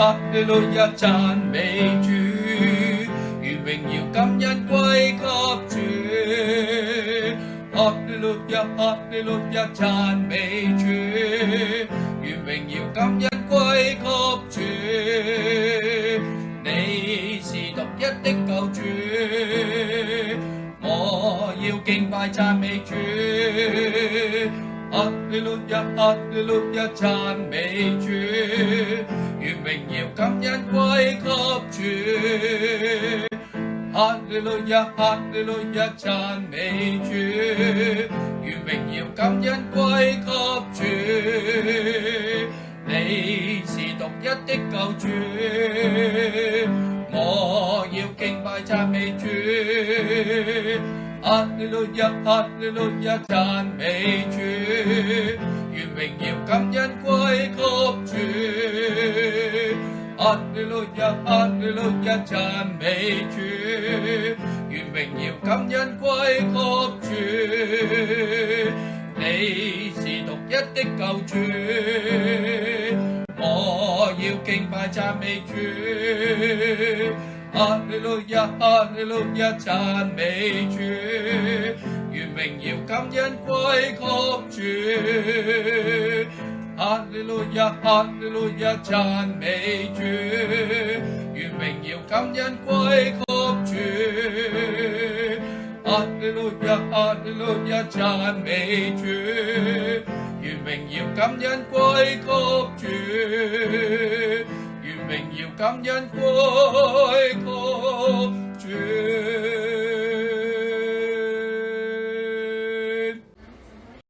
哈利路亞讚美主，願榮耀感恩歸給主。哈利路亞哈利路亞讚美主，願榮耀感恩歸給主。你是獨一的救主，我要敬拜讚美主。哈利路亞哈利路亞讚美主，願榮耀感恩歸給主。哈利路亞哈利路亞讚美主，願榮耀感恩歸給主。你是獨一的救主，我要敬拜讚美主。哈利路亞哈利路亞讚美主，願榮耀感恩歸給主。哈利路亞哈利路亞讚美主，願榮耀感恩歸給主。你是獨一的救主，我要敬拜讚美主。哈利路亞哈利路亞讚美主，願榮耀感恩歸給主。哈利路亞哈利路亞讚美主，願榮耀感恩歸給主。哈利路亞哈利路亞讚美主，願榮耀感恩歸給主。願榮耀感恩歸給主。